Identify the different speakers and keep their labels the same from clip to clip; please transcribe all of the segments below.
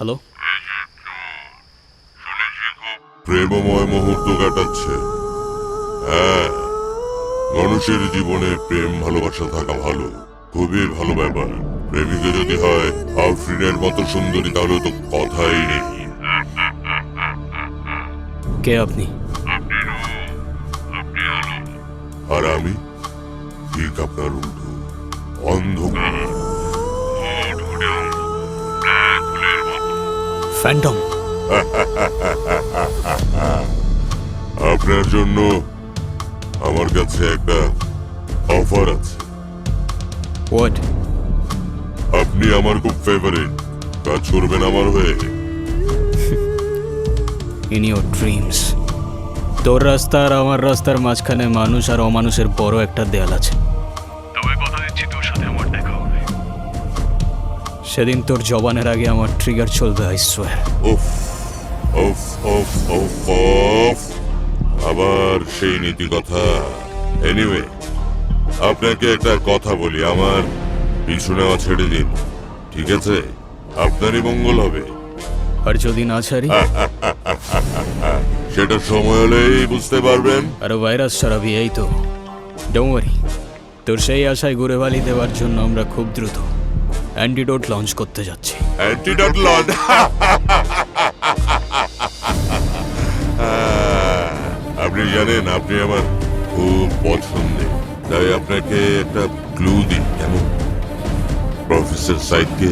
Speaker 1: Hello,
Speaker 2: প্রেমময় মুহূর্ত কাটাচ্ছে। হ্যাঁ, মানুষের জীবনে প্রেম ভালোবাসা থাকা ভালো, খুবই ভালো ব্যাপার। প্রেমিকা যদি হয় আফরিনের মতো সুন্দরী তাহলে তো কথাই নেই।
Speaker 1: কে আপনি?
Speaker 2: আর আমি ঠিক আপনার উল্টো, অন্ধকার।
Speaker 1: ফ্যান্টম।
Speaker 2: আপনার জন্য আমার কাছে একটা অফার আছে।
Speaker 1: হোয়াট?
Speaker 2: আপনি আমার খুব ফেভারিট, কাজ করবেন আমার হয়ে।
Speaker 1: In your dreams. তোর রাস্তা আর আমার রাস্তার মাঝখানে মানুষ আর অমানুষের বড় একটা দেয়াল আছে। তবে কথা দিচ্ছি তোর সাথে আমার দেখা হবে। সেদিন তোর জবানের আগে আমার ট্রিগার চলবে, আই সোয়ার।
Speaker 2: উফ উফ উফ উফ উফ, আবার সেই নীতি কথা। এনিওয়ে, আপনাকে একটা কথা বলি, আমার পিছু নেওয়া ছেড়ে দিন, ঠিক আছে? আপনারই মঙ্গল হবে।
Speaker 1: আর যদি না ছাড়ি?
Speaker 2: সেটা সময় হলেই বুঝতে পারবেন।
Speaker 1: আরে ভাইরাস সারাবি, এই তো। ডোন্ট ওয়ারি, তোর সেই আশায় ঘুরে বালি দেওয়ার জন্য আমরা খুব দ্রুত অ্যান্টিডোট লঞ্চ করতে যাচ্ছি।
Speaker 2: Antidote launch? আপনি জানেন আপনি আমার খুব পছন্দের, তাই আপনাকে একটা ক্লু দিই কেমন? প্রফেসর সাইদকে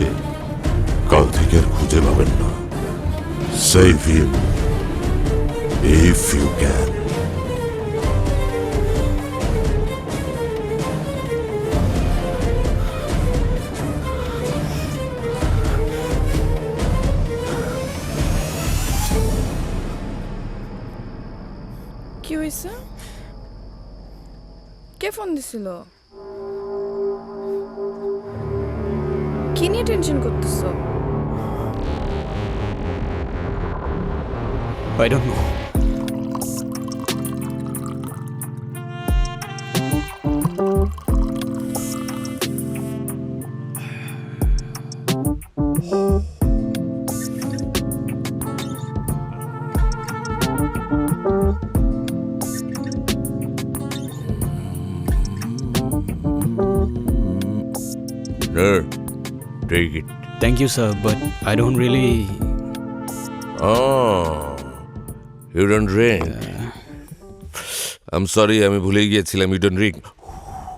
Speaker 2: কাল থেকে আর খুঁজে পাবেন না। Save him if you can.
Speaker 3: কি হয়েছে? কে ফোন দিছিল? কি নিয়ে টেনশন করতেছো?
Speaker 1: I don't know.
Speaker 2: Sir, take it.
Speaker 1: Thank you, sir, but I don't really...
Speaker 2: Oh, you don't drink. I'm sorry, আমি ভুলে গিয়েছিলাম, you don't drink.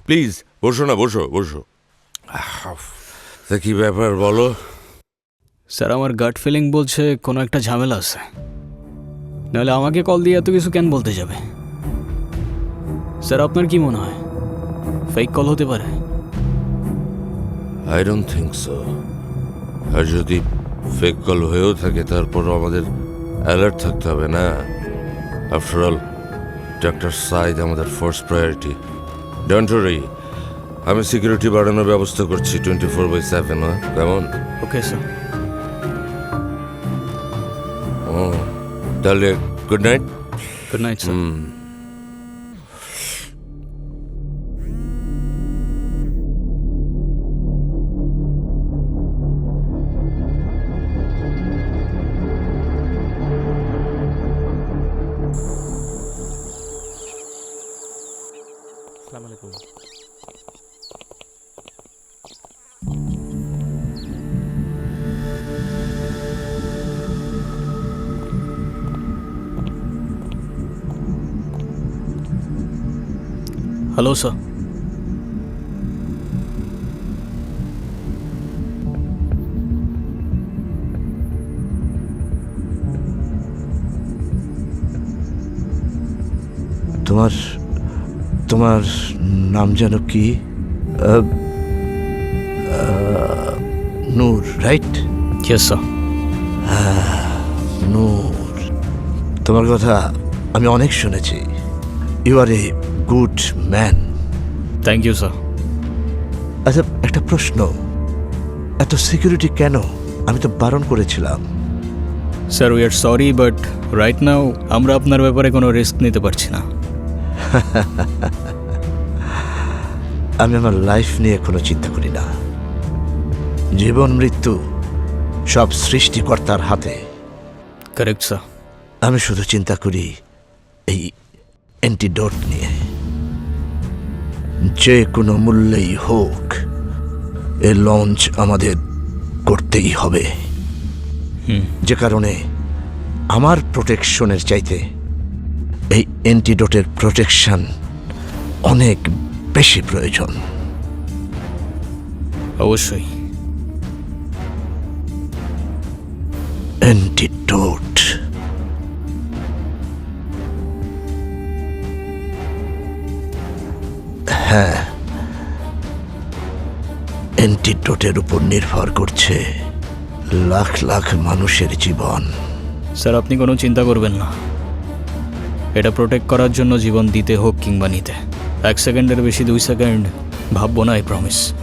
Speaker 2: প্লিজ বসো না, বসো বসো। তা কি ব্যাপার বলো?
Speaker 1: স্যার, আমার গাট ফিলিং বলছে কোনো একটা ঝামেলা আছে। নাহলে আমাকে কল দিয়ে এত কিছু কেন বলতে যাবে? স্যার, আপনার কি মনে হয় ফেক কল হতে পারে?
Speaker 2: I don't think so. আর যদি ফেক কল হয়েও থাকে তারপরও আমাদের অ্যালার্ট থাকতে হবে না? আফটার অল ডক্টর সাইদ আমাদের ফার্স্ট প্রায়োরিটি। ডোন্ট ওয়ারি, আমি সিকিউরিটি বাড়ানোর ব্যবস্থা করছি 24/7। কেমন?
Speaker 1: ওকে স্যার।
Speaker 2: ও তাহলে good night.
Speaker 1: Good night sir. Hello sir.
Speaker 4: তোমার তোমার নাম যেন কি? Noor, right?
Speaker 1: Yes sir.
Speaker 4: Noor, তোমার কথা আমি অনেক শুনেছি। You are a good man.
Speaker 1: Thank you sir.
Speaker 4: আচ্ছা, একটা প্রশ্ন, এত সিকিউরিটি কেন? আমি তো বারণ করেছিলাম।
Speaker 1: Sir, we are sorry, but right now আমরা আপনার ব্যাপারে কোনো রিস্ক নিতে পারছি না।
Speaker 4: আমি আমার লাইফ নিয়ে কোনো চিন্তা করি না। জীবন মৃত্যু সব সৃষ্টিকর্তার হাতে।
Speaker 1: Correct sir.
Speaker 4: আমি শুধু চিন্তা করি এই অ্যান্টিডোট নিয়ে। যে কোনো মূল্যেই হোক এ লঞ্চ আমাদের করতেই হবে। যে কারণে আমার প্রোটেকশনের চাইতে এই অ্যান্টিডোটের প্রোটেকশন অনেক বেশি প্রয়োজন।
Speaker 1: অবশ্যই।
Speaker 4: অ্যান্টিডোট। হ্যাঁ, অ্যান্টিডোটের উপর নির্ভর করছে লাখ লাখ মানুষের জীবন।
Speaker 1: স্যার আপনি কোনো চিন্তা করবেন না, এটা প্রোটেক্ট করার জন্য জীবন দিতে হোক কিংবা নিতে 1 সেকেন্ডের বেশি 2 সেকেন্ড ভাববো না, আই প্রমিস।